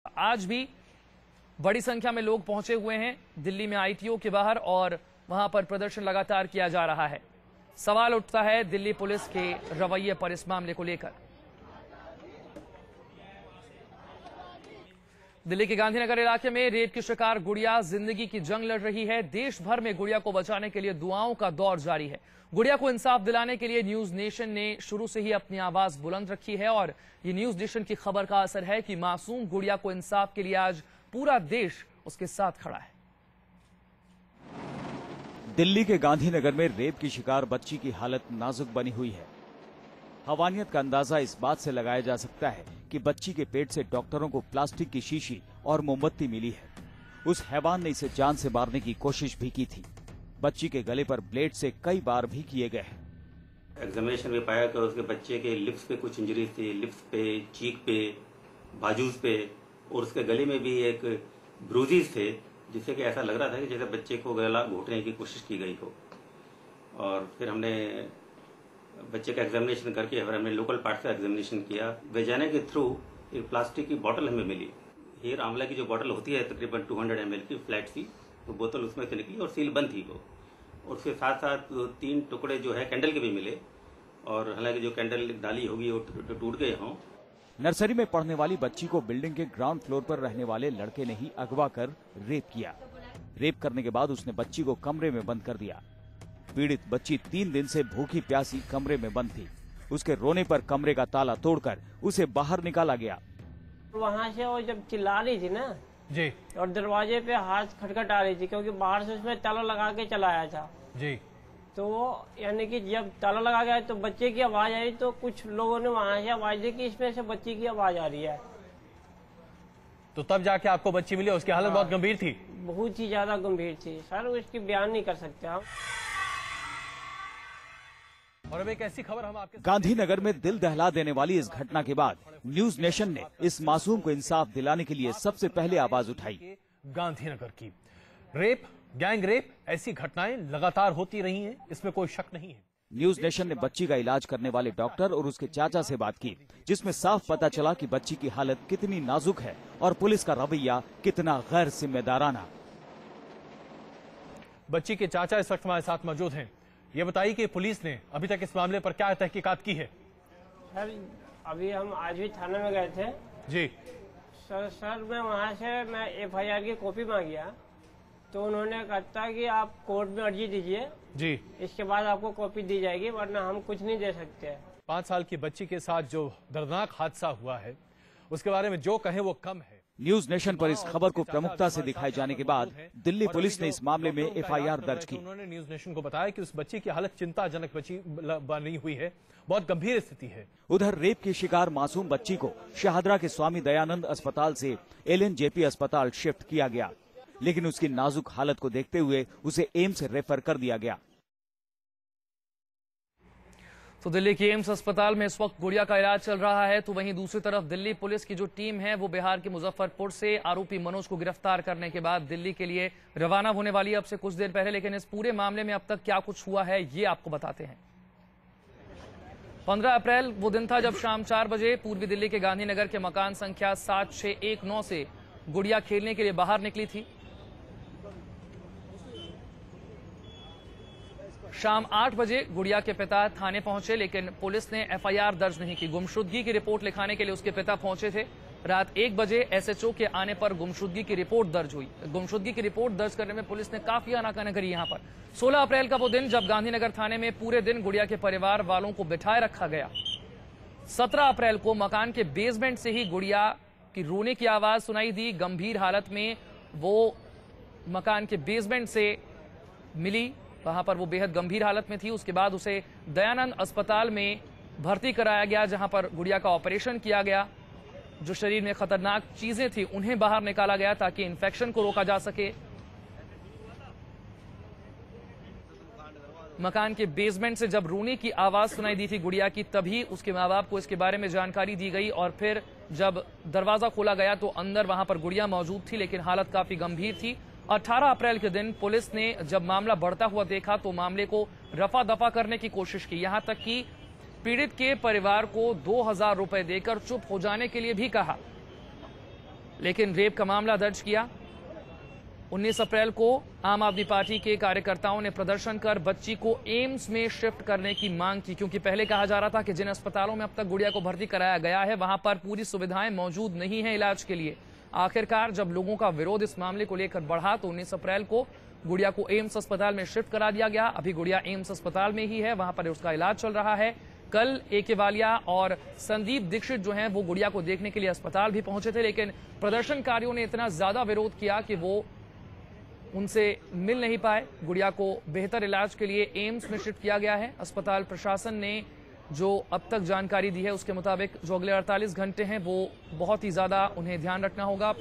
आज भी बड़ी संख्या में लोग पहुंचे हुए हैं दिल्ली में आईटीओ के बाहर और वहां पर प्रदर्शन लगातार किया जा रहा है। सवाल उठता है दिल्ली पुलिस के रवैये पर इस मामले को लेकर। दिल्ली के गांधीनगर इलाके में रेप की शिकार गुड़िया जिंदगी की जंग लड़ रही है। देश भर में गुड़िया को बचाने के लिए दुआओं का दौर जारी है। गुड़िया को इंसाफ दिलाने के लिए न्यूज नेशन ने शुरू से ही अपनी आवाज बुलंद रखी है और ये न्यूज नेशन की खबर का असर है कि मासूम गुड़िया को इंसाफ के लिए आज पूरा देश उसके साथ खड़ा है। दिल्ली के गांधीनगर में रेप की शिकार बच्ची की हालत नाजुक बनी हुई है। हवानियत का अंदाजा इस बात से लगाया जा सकता है कि बच्ची के पेट से डॉक्टरों को प्लास्टिक की शीशी और मोमबत्ती मिली है। उस हैवान ने इसे जान से मारने की कोशिश भी की थी। बच्ची के गले पर ब्लेड से कई बार भी किए गए हैं। एग्जामिनेशन में पाया कि उसके बच्चे के लिप्स पे कुछ इंजरीज थी, लिप्स पे, चीक पे, बाजूज पे, और उसके गले में भी एक ब्रूजेस थे, जिससे कि ऐसा लग रहा था कि जैसे बच्चे को गला घोटने की कोशिश की गई हो। और फिर हमने बच्चे का एग्जामिनेशन करके फिर हमने लोकल पार्ट का एग्जामिनेशन किया। वेजाना के थ्रू एक प्लास्टिक की बोतल हमें मिली। हेयर आंवला की जो बोतल होती है तकरीबन 200 ml की फ्लैट सी, तो बोतल उसमें से निकली और सील बंद थी वो। और उसके साथ साथ 3 टुकड़े जो है कैंडल के भी मिले, और हालांकि जो कैंडल डाली होगी वो टूट गए हों। नर्सरी में पढ़ने वाली बच्ची को बिल्डिंग के ग्राउंड फ्लोर पर रहने वाले लड़के ने ही अगवा कर रेप किया। रेप करने के बाद उसने बच्ची को कमरे में बंद कर दिया। पीड़ित बच्ची 3 दिन से भूखी प्यासी कमरे में बंद थी। उसके रोने पर कमरे का ताला तोड़कर उसे बाहर निकाला गया। वहाँ से वो जब चिल्ला रही थी ना जी, और दरवाजे पे हाथ खटखटा रही थी, क्योंकि बाहर से उसमें ताला लगा के चला आया था जी। तो यानी कि जब ताला लगा गया तो बच्चे की आवाज आई, तो कुछ लोगों ने वहाँ से आवाज दी कि इसमें से बच्ची की आवाज आ रही है। तो तब जाके आपको बच्ची मिली। उसकी हालत बहुत गंभीर थी, बहुत ही ज्यादा गंभीर थी सर, उसकी बयान नहीं कर सकते हम। और अब एक ऐसी खबर हम आपके गांधीनगर में दिल दहला देने वाली इस घटना के बाद न्यूज नेशन ने इस मासूम को इंसाफ दिलाने के लिए सबसे पहले आवाज उठाई। गांधीनगर की रेप, गैंग रेप, ऐसी घटनाएं लगातार होती रही हैं, इसमें कोई शक नहीं है। न्यूज नेशन ने बच्ची का इलाज करने वाले डॉक्टर और उसके चाचा से बात की, जिसमें साफ पता चला कि बच्ची की हालत कितनी नाजुक है और पुलिस का रवैया कितना गैर जिम्मेदाराना। बच्ची के चाचा इस वक्त हमारे साथ मौजूद हैं। ये बताइए कि पुलिस ने अभी तक इस मामले पर क्या तहकीकात की है? सर अभी हम आज भी थाने में गए थे जी। सर मैं वहाँ से FIR की कॉपी मांगी, तो उन्होंने कहा कि आप कोर्ट में अर्जी दीजिए जी, इसके बाद आपको कॉपी दी जाएगी, वरना हम कुछ नहीं दे सकते। 5 साल की बच्ची के साथ जो दर्दनाक हादसा हुआ है उसके बारे में जो कहें वो कम है। न्यूज नेशन पर इस खबर को प्रमुखता से दिखाए जाने के बाद दिल्ली पुलिस ने इस मामले में FIR दर्ज की। उन्होंने न्यूज नेशन को बताया कि उस बच्ची की हालत चिंताजनक बनी हुई है, बहुत गंभीर स्थिति है। उधर रेप की शिकार मासूम बच्ची को शाहदरा के स्वामी दयानंद अस्पताल से LNJP अस्पताल शिफ्ट किया गया, लेकिन उसकी नाजुक हालत को देखते हुए उसे एम्स रेफर कर दिया गया। तो दिल्ली के एम्स अस्पताल में इस वक्त गुड़िया का इलाज चल रहा है। तो वहीं दूसरी तरफ दिल्ली पुलिस की जो टीम है वो बिहार के मुजफ्फरपुर से आरोपी मनोज को गिरफ्तार करने के बाद दिल्ली के लिए रवाना होने वाली है अब से कुछ देर पहले। लेकिन इस पूरे मामले में अब तक क्या कुछ हुआ है ये आपको बताते हैं। 15 अप्रैल वो दिन था जब शाम 4 बजे पूर्वी दिल्ली के गांधीनगर के मकान संख्या 7619 से गुड़िया खेलने के लिए बाहर निकली थी। शाम 8 बजे गुड़िया के पिता थाने पहुंचे, लेकिन पुलिस ने FIR दर्ज नहीं की। गुमशुदगी की रिपोर्ट लिखाने के लिए उसके पिता पहुंचे थे। रात 1 बजे SHO के आने पर गुमशुदगी की रिपोर्ट दर्ज हुई। गुमशुदगी की रिपोर्ट दर्ज करने में पुलिस ने काफी आनाकानी करी। यहाँ पर 16 अप्रैल का वो दिन जब गांधीनगर थाने में पूरे दिन गुड़िया के परिवार वालों को बिठाए रखा गया। 17 अप्रैल को मकान के बेसमेंट से ही गुड़िया की रोने की आवाज सुनाई दी। गंभीर हालत में वो मकान के बेसमेंट से मिली, वहां पर वो बेहद गंभीर हालत में थी। उसके बाद उसे दयानंद अस्पताल में भर्ती कराया गया, जहां पर गुड़िया का ऑपरेशन किया गया। जो शरीर में खतरनाक चीजें थी उन्हें बाहर निकाला गया ताकि इन्फेक्शन को रोका जा सके। मकान के बेसमेंट से जब रोने की आवाज सुनाई दी थी गुड़िया की, तभी उसके माँ बाप को इसके बारे में जानकारी दी गई और फिर जब दरवाजा खोला गया तो अंदर वहां पर गुड़िया मौजूद थी, लेकिन हालत काफी गंभीर थी। 18 अप्रैल के दिन पुलिस ने जब मामला बढ़ता हुआ देखा तो मामले को रफा दफा करने की कोशिश की। यहां तक कि पीड़ित के परिवार को 2000 रुपए देकर चुप हो जाने के लिए भी कहा। लेकिन रेप का मामला दर्ज किया। 19 अप्रैल को आम आदमी पार्टी के कार्यकर्ताओं ने प्रदर्शन कर बच्ची को एम्स में शिफ्ट करने की मांग की, क्योंकि पहले कहा जा रहा था कि जिन अस्पतालों में अब तक गुड़िया को भर्ती कराया गया है वहां पर पूरी सुविधाएं मौजूद नहीं है इलाज के लिए। आखिरकार जब लोगों का विरोध इस मामले को लेकर बढ़ा तो 19 अप्रैल को गुड़िया को एम्स अस्पताल में शिफ्ट करा दिया गया। अभी गुड़िया एम्स अस्पताल में ही है, वहां पर उसका इलाज चल रहा है। कल ए.के. वालिया और संदीप दीक्षित जो हैं वो गुड़िया को देखने के लिए अस्पताल भी पहुंचे थे, लेकिन प्रदर्शनकारियों ने इतना ज्यादा विरोध किया कि वो उनसे मिल नहीं पाए। गुड़िया को बेहतर इलाज के लिए एम्स में शिफ्ट किया गया है। अस्पताल प्रशासन ने जो अब तक जानकारी दी है उसके मुताबिक जो अगले 48 घंटे हैं वो बहुत ही ज्यादा उन्हें ध्यान रखना होगा।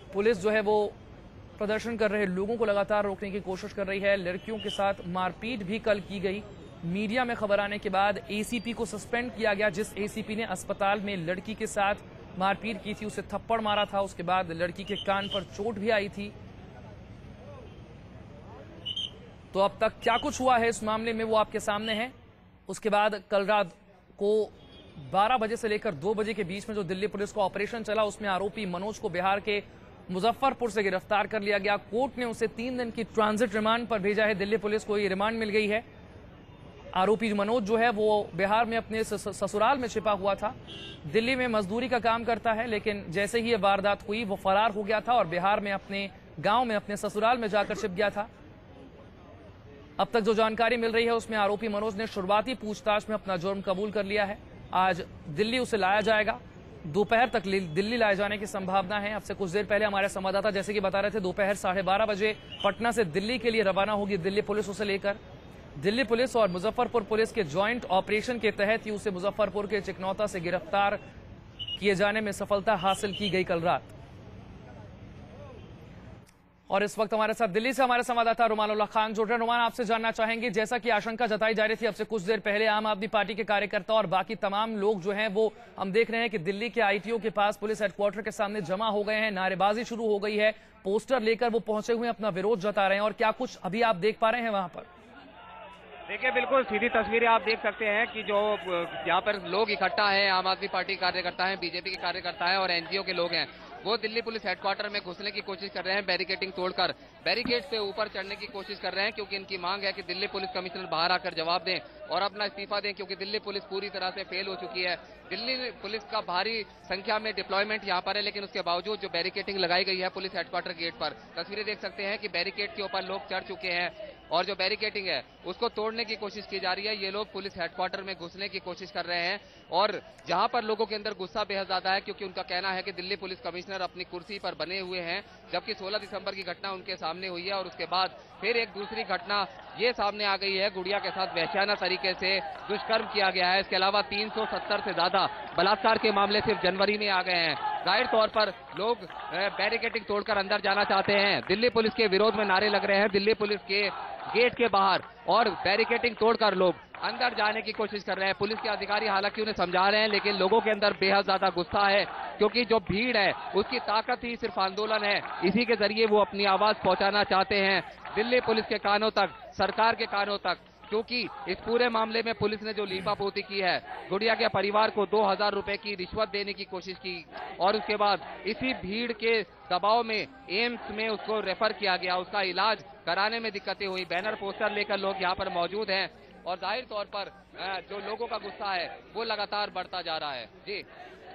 पुलिस जो है वो प्रदर्शन कर रहे लोगों को लगातार रोकने की कोशिश कर रही है। लड़कियों के साथ मारपीट भी कल की गई। मीडिया में खबर आने के बाद एसीपी को सस्पेंड किया गया। जिस एसीपी ने अस्पताल में लड़की के साथ मारपीट की थी, उसे थप्पड़ मारा था, उसके बाद लड़की के कान पर चोट भी आई थी। तो अब तक क्या कुछ हुआ है इस मामले में वो आपके सामने है। उसके बाद कल रात को 12 बजे से लेकर 2 बजे के बीच में जो दिल्ली पुलिस का ऑपरेशन चला, उसमें आरोपी मनोज को बिहार के मुजफ्फरपुर से गिरफ्तार कर लिया गया। कोर्ट ने उसे 3 दिन की ट्रांजिट रिमांड पर भेजा है। दिल्ली पुलिस को ये रिमांड मिल गई है। आरोपी मनोज जो है वो बिहार में अपने ससुराल में छिपा हुआ था। दिल्ली में मजदूरी का काम करता है, लेकिन जैसे ही ये वारदात हुई वो फरार हो गया था और बिहार में अपने गांव में अपने ससुराल में जाकर छिप गया था। अब तक जो जानकारी मिल रही है उसमें आरोपी मनोज ने शुरुआती पूछताछ में अपना जुर्म कबूल कर लिया है। आज दिल्ली उसे लाया जाएगा। दोपहर तक दिल्ली लाए जाने की संभावना है। अब से कुछ देर पहले हमारे संवाददाता जैसे कि बता रहे थे, दोपहर 12:30 बजे पटना से दिल्ली के लिए रवाना होगी दिल्ली पुलिस उसे लेकर। दिल्ली पुलिस और मुजफ्फरपुर पुलिस के ज्वाइंट ऑपरेशन के तहत ही उसे मुजफ्फरपुर के चिकनौता से गिरफ्तार किए जाने में सफलता हासिल की गई कल रात। और इस वक्त हमारे साथ दिल्ली से हमारे संवाददाता रुमानुल्लाह खान जुड़ रहे हैं। रुमान, आपसे जानना चाहेंगे, जैसा कि आशंका जताई जा रही थी अब से कुछ देर पहले, आम आदमी पार्टी के कार्यकर्ता और बाकी तमाम लोग जो हैं वो हम देख रहे हैं कि दिल्ली के आईटीओ के पास पुलिस हेडक्वार्टर के सामने जमा हो गए हैं। नारेबाजी शुरू हो गई है, पोस्टर लेकर वो पहुंचे हुए अपना विरोध जता रहे हैं। और क्या कुछ अभी आप देख पा रहे हैं वहां पर? देखिए, बिल्कुल सीधी तस्वीरें आप देख सकते हैं कि जो यहाँ पर लोग इकट्ठा हैं, आम आदमी पार्टी कार्यकर्ता हैं, बीजेपी के कार्यकर्ता हैं और एनजीओ के लोग हैं, वो दिल्ली पुलिस हेडक्वार्टर में घुसने की कोशिश कर रहे हैं। बैरिकेडिंग तोड़कर बैरिकेड से ऊपर चढ़ने की कोशिश कर रहे हैं, क्योंकि इनकी मांग है कि दिल्ली पुलिस कमिश्नर बाहर आकर जवाब दें और अपना इस्तीफा दें, क्योंकि दिल्ली पुलिस पूरी तरह से फेल हो चुकी है। दिल्ली पुलिस का भारी संख्या में डिप्लॉयमेंट यहाँ पर है, लेकिन उसके बावजूद जो बैरिकेडिंग लगाई गई है पुलिस हेडक्वार्टर गेट पर, तस्वीरें देख सकते हैं कि बैरिकेड के ऊपर लोग चढ़ चुके हैं और जो बैरिकेडिंग है उसको तोड़ने की कोशिश की जा रही है। ये लोग पुलिस हेडक्वार्टर में घुसने की कोशिश कर रहे हैं और जहां पर लोगों के अंदर गुस्सा बेहद ज्यादा है, क्योंकि उनका कहना है कि दिल्ली पुलिस कमिश्नर अपनी कुर्सी पर बने हुए हैं, जबकि 16 दिसंबर की घटना उनके सामने हुई है और उसके बाद फिर एक दूसरी घटना ये सामने आ गई है। गुड़िया के साथ वहशियाना तरीके से दुष्कर्म किया गया है। इसके अलावा 370 से ज्यादा बलात्कार के मामले सिर्फ जनवरी में आ गए हैं। जाहिर तौर पर लोग बैरिकेडिंग तोड़कर अंदर जाना चाहते हैं। दिल्ली पुलिस के विरोध में नारे लग रहे हैं दिल्ली पुलिस के गेट के बाहर और बैरिकेडिंग तोड़कर लोग अंदर जाने की कोशिश कर रहे हैं। पुलिस के अधिकारी हालांकि उन्हें समझा रहे हैं, लेकिन लोगों के अंदर बेहद ज्यादा गुस्सा है, क्योंकि जो भीड़ है उसकी ताकत ही सिर्फ आंदोलन है। इसी के जरिए वो अपनी आवाज पहुंचाना चाहते हैं दिल्ली पुलिस के कानों तक, सरकार के कानों तक, क्योंकि इस पूरे मामले में पुलिस ने जो लीपापोती की है, गुड़िया के परिवार को 2000 रुपए की रिश्वत देने की कोशिश की और उसके बाद इसी भीड़ के दबाव में एम्स में उसको रेफर किया गया। उसका इलाज कराने में दिक्कतें हुई। बैनर पोस्टर लेकर लोग यहाँ पर मौजूद हैं और जाहिर तौर पर जो लोगों का गुस्सा है वो लगातार बढ़ता जा रहा है। जी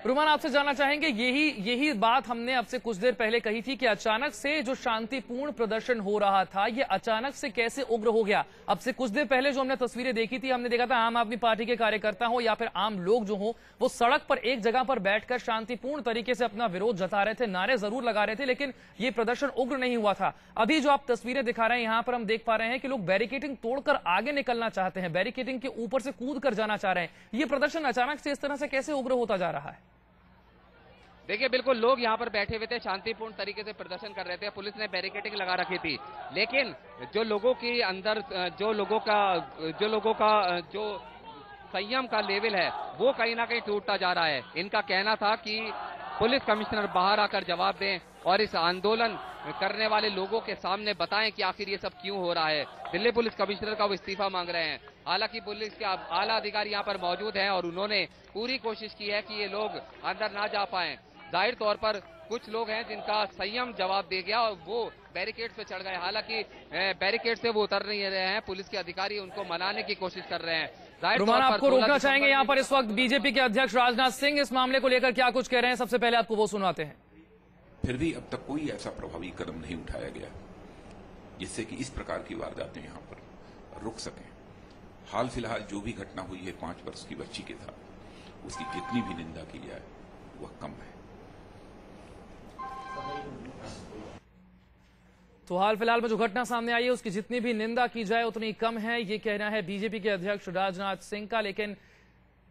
रुमान, आपसे जानना चाहेंगे, यही बात हमने अब से कुछ देर पहले कही थी कि अचानक से जो शांतिपूर्ण प्रदर्शन हो रहा था ये अचानक से कैसे उग्र हो गया। अब से कुछ देर पहले जो हमने तस्वीरें देखी थी, हमने देखा था आम आदमी पार्टी के कार्यकर्ता हो या फिर आम लोग जो हो वो सड़क पर एक जगह पर बैठकर शांतिपूर्ण तरीके से अपना विरोध जता रहे थे, नारे जरूर लगा रहे थे, लेकिन ये प्रदर्शन उग्र नहीं हुआ था। अभी जो आप तस्वीरें दिखा रहे हैं यहाँ पर हम देख पा रहे हैं कि लोग बैरिकेडिंग तोड़कर आगे निकलना चाहते हैं, बैरिकेडिंग के ऊपर से कूद कर जाना चाह रहे हैं। ये प्रदर्शन अचानक से इस तरह से कैसे उग्र होता जा रहा है? देखिए, बिल्कुल लोग यहाँ पर बैठे हुए थे, शांतिपूर्ण तरीके से प्रदर्शन कर रहे थे। पुलिस ने बैरिकेडिंग लगा रखी थी, लेकिन जो लोगों के अंदर जो लोगों का जो संयम का लेवल है वो कहीं ना कहीं टूटता जा रहा है। इनका कहना था कि पुलिस कमिश्नर बाहर आकर जवाब दें और इस आंदोलन करने वाले लोगों के सामने बताएं कि आखिर ये सब क्यों हो रहा है। दिल्ली पुलिस कमिश्नर का वो इस्तीफा मांग रहे हैं। हालांकि पुलिस के आला अधिकारी यहाँ पर मौजूद हैं और उन्होंने पूरी कोशिश की है कि ये लोग अंदर ना जा पाएं। जाहिर तौर पर कुछ लोग हैं जिनका संयम जवाब दे गया और वो बैरिकेड्स पे चढ़ गए। हालांकि बैरिकेड से वो उतर नहीं रहे हैं, पुलिस के अधिकारी उनको मनाने की कोशिश कर रहे हैं। रुमान, आपको रोकना चाहेंगे यहाँ पर इस वक्त बीजेपी के अध्यक्ष राजनाथ सिंह इस मामले को लेकर क्या कुछ कह रहे हैं, सबसे पहले आपको वो सुनाते हैं। फिर भी अब तक कोई ऐसा प्रभावी कदम नहीं उठाया गया जिससे कि इस प्रकार की वारदातें यहां पर रुक सकें। हाल फिलहाल जो भी घटना हुई है 5 वर्ष की बच्ची के साथ, उसकी जितनी भी निंदा की जाए वह कम है। तो हाल फिलहाल में जो घटना सामने आई है उसकी जितनी भी निंदा की जाए उतनी कम है, ये कहना है बीजेपी के अध्यक्ष राजनाथ सिंह का। लेकिन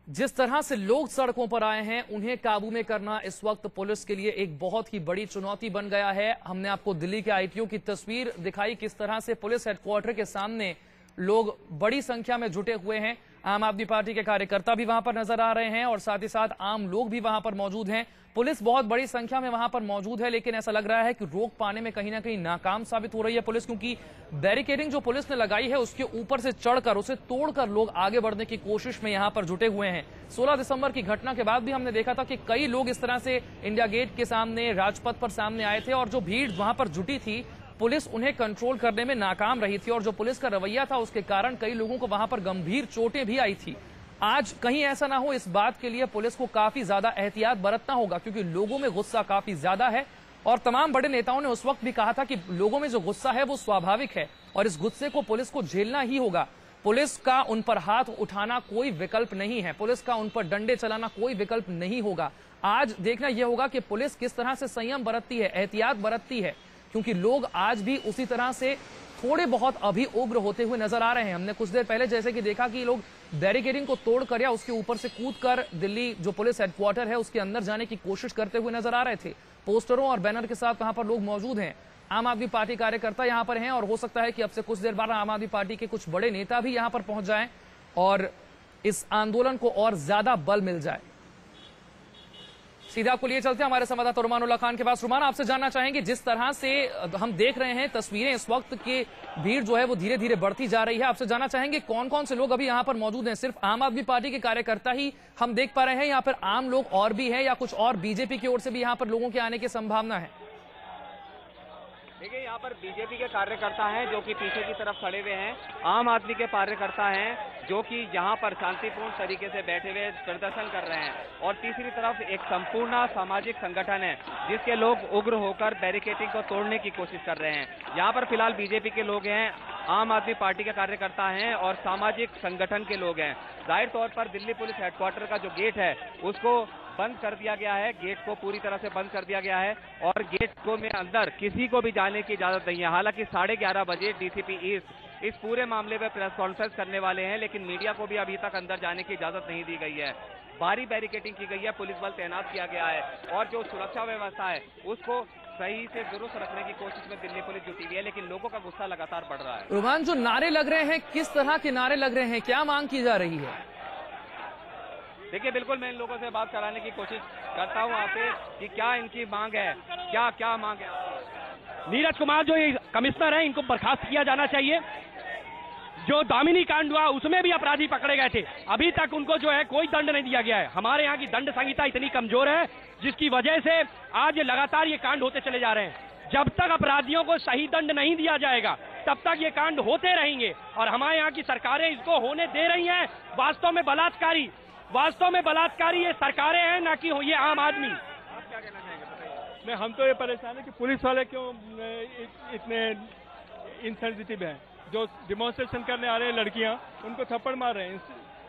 जिस तरह से लोग सड़कों पर आए हैं उन्हें काबू में करना इस वक्त पुलिस के लिए एक बहुत ही बड़ी चुनौती बन गया है। हमने आपको दिल्ली के आईटीओ की तस्वीर दिखाई, किस तरह से पुलिस हेडक्वार्टर के सामने लोग बड़ी संख्या में जुटे हुए हैं। आम आदमी पार्टी के कार्यकर्ता भी वहां पर नजर आ रहे हैं और साथ ही साथ आम लोग भी वहां पर मौजूद हैं। पुलिस बहुत बड़ी संख्या में वहां पर मौजूद है, लेकिन ऐसा लग रहा है कि रोक पाने में कहीं ना कहीं नाकाम साबित हो रही है पुलिस, क्योंकि बैरिकेडिंग जो पुलिस ने लगाई है उसके ऊपर से चढ़कर उसे तोड़कर लोग आगे बढ़ने की कोशिश में यहां पर जुटे हुए हैं। 16 दिसंबर की घटना के बाद भी हमने देखा था कि कई लोग इस तरह से इंडिया गेट के सामने, राजपथ पर सामने आए थे और जो भीड़ वहां पर जुटी थी पुलिस उन्हें कंट्रोल करने में नाकाम रही थी और जो पुलिस का रवैया था उसके कारण कई लोगों को वहां पर गंभीर चोटें भी आई थी। आज कहीं ऐसा ना हो, इस बात के लिए पुलिस को काफी ज्यादा एहतियात बरतना होगा, क्योंकि लोगों में गुस्सा काफी ज्यादा है और तमाम बड़े नेताओं ने उस वक्त भी कहा था कि लोगों में जो गुस्सा है वो स्वाभाविक है और इस गुस्से को पुलिस को झेलना ही होगा। पुलिस का उन पर हाथ उठाना कोई विकल्प नहीं है, पुलिस का उन पर डंडे चलाना कोई विकल्प नहीं होगा। आज देखना यह होगा कि पुलिस किस तरह से संयम बरतती है, एहतियात बरतती है, क्योंकि लोग आज भी उसी तरह से थोड़े बहुत अभी उग्र होते हुए नजर आ रहे हैं। हमने कुछ देर पहले जैसे कि देखा कि लोग बैरिकेडिंग को तोड़कर या उसके ऊपर से कूदकर दिल्ली जो पुलिस हेडक्वार्टर है उसके अंदर जाने की कोशिश करते हुए नजर आ रहे थे। पोस्टरों और बैनर के साथ वहां पर लोग मौजूद हैं। आम आदमी पार्टी कार्यकर्ता यहां पर हैं और हो सकता है कि अब से कुछ देर बाद आम आदमी पार्टी के कुछ बड़े नेता भी यहां पर पहुंच जाएं और इस आंदोलन को और ज्यादा बल मिल जाए। सीधा आपको लिए चलते हैं हमारे संवाददाता रुमान उल्लाह खान के पास। रुमान, आपसे जानना चाहेंगे, जिस तरह से हम देख रहे हैं तस्वीरें, इस वक्त की भीड़ जो है वो धीरे धीरे बढ़ती जा रही है, आपसे जानना चाहेंगे कौन कौन से लोग अभी यहाँ पर मौजूद हैं? सिर्फ आम आदमी पार्टी के कार्यकर्ता ही हम देख पा रहे हैं, यहाँ पर आम लोग और भी हैं या कुछ और बीजेपी की ओर से भी यहाँ पर लोगों के आने की संभावना है? देखिए, यहाँ पर बीजेपी के कार्यकर्ता हैं जो कि पीछे की तरफ खड़े हुए हैं, आम आदमी के कार्यकर्ता हैं जो कि यहाँ पर शांतिपूर्ण तरीके से बैठे हुए प्रदर्शन कर रहे हैं और तीसरी तरफ एक संपूर्ण सामाजिक संगठन है जिसके लोग उग्र होकर बैरिकेडिंग को तोड़ने की कोशिश कर रहे हैं। यहाँ पर फिलहाल बीजेपी के लोग हैं, आम आदमी पार्टी के कार्यकर्ता हैं और सामाजिक संगठन के लोग हैं। जाहिर तौर पर दिल्ली पुलिस हेडक्वार्टर का जो गेट है उसको बंद कर दिया गया है, गेट को पूरी तरह से बंद कर दिया गया है और गेट को में अंदर किसी को भी जाने की इजाजत नहीं है। हालांकि 11:30 बजे डीसीपी ईस्ट इस पूरे मामले में प्रेस कॉन्फ्रेंस करने वाले हैं, लेकिन मीडिया को भी अभी तक अंदर जाने की इजाजत नहीं दी गई है। भारी बैरिकेडिंग की गई है, पुलिस बल तैनात किया गया है और जो सुरक्षा व्यवस्था है उसको सही से दुरुस्त रखने की कोशिश में दिल्ली पुलिस जुटी हुई है, लेकिन लोगों का गुस्सा लगातार बढ़ रहा है। रुमान, जो नारे लग रहे हैं, किस तरह के नारे लग रहे हैं, क्या मांग की जा रही है? देखिए, बिल्कुल मैं इन लोगों से बात कराने की कोशिश करता हूं आपसे कि क्या इनकी मांग है, क्या क्या मांग है? नीरज कुमार जो ये कमिश्नर है इनको बर्खास्त किया जाना चाहिए। जो दामिनी कांड हुआ उसमें भी अपराधी पकड़े गए थे, अभी तक उनको जो है कोई दंड नहीं दिया गया है। हमारे यहाँ की दंड संहिता इतनी कमजोर है जिसकी वजह से आज लगातार ये कांड होते चले जा रहे हैं। जब तक अपराधियों को सही दंड नहीं दिया जाएगा तब तक ये कांड होते रहेंगे और हमारे यहाँ की सरकारें इसको होने दे रही हैं। वास्तव में बलात्कारी ये सरकारें हैं, ना कि ये आम आदमी। आप क्या कहना चाहेंगे, बताइए। मैं हम तो ये परेशान है कि पुलिस वाले क्यों इतने इनसेंसिटिव हैं। जो डिमॉन्स्ट्रेशन करने आ रहे हैं लड़कियां, उनको थप्पड़ मार रहे हैं,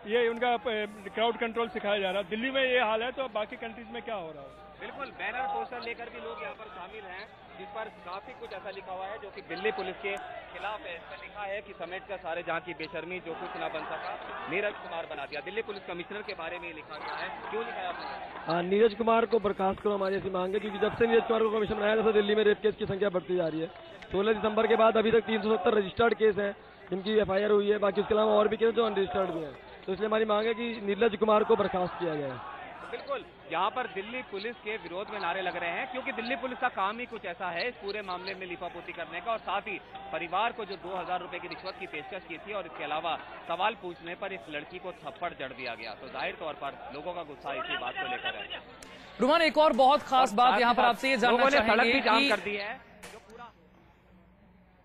ये उनका क्राउड कंट्रोल सिखाया जा रहा है। दिल्ली में ये हाल है तो बाकी कंट्रीज में क्या हो रहा है? बिल्कुल, बैनर पोस्टर लेकर भी लोग यहाँ पर शामिल हैं जिस पर काफी कुछ ऐसा लिखा हुआ है जो कि दिल्ली पुलिस के खिलाफ है। इस पर लिखा है कि समेट कर सारे जहां की बेशर्मी, जो कुछ ना बन सका नीरज कुमार बना दिया। दिल्ली पुलिस कमिश्नर के बारे में लिखा गया है, क्यों लिखा है आपने? नीरज कुमार को बर्खास्त करो, हमारी ऐसी मांग है, क्योंकि जब से नीरज कुमार को कमिश्नर बनाया तब से दिल्ली में रेप केस की संख्या बढ़ती जा रही है। 16 दिसंबर के बाद अभी तक 370 रजिस्टर्ड केस हैं जिनकी FIR हुई है, बाकी उसके अलावा और भी केस जो अनरजिस्टर्ड भी हैं। तो इसलिए हमारी मांग है कि नीरज कुमार को बर्खास्त किया जाए। बिल्कुल, यहाँ पर दिल्ली पुलिस के विरोध में नारे लग रहे हैं क्योंकि दिल्ली पुलिस का काम ही कुछ ऐसा है इस पूरे मामले में लिपापोती करने का और साथ ही परिवार को जो 2000 रुपए की रिश्वत की पेशकश की थी और इसके अलावा सवाल पूछने पर इस लड़की को थप्पड़ जड़ दिया गया। तो जाहिर तौर पर लोगों का गुस्सा इसी बात को लेकर है। रुमान, एक और बहुत खास बात यहाँ पर आपसे ये जानना लोगों ने सड़क चाहेंगे भी जाम कि कर दी है,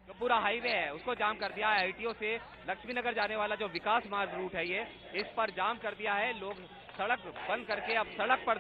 जो पूरा हाईवे है उसको जाम कर दिया है। ITO से लक्ष्मीनगर जाने वाला जो विकास मार्ग रूट है ये, इस पर जाम कर दिया है। लोग सड़क बंद करके अब सड़क पर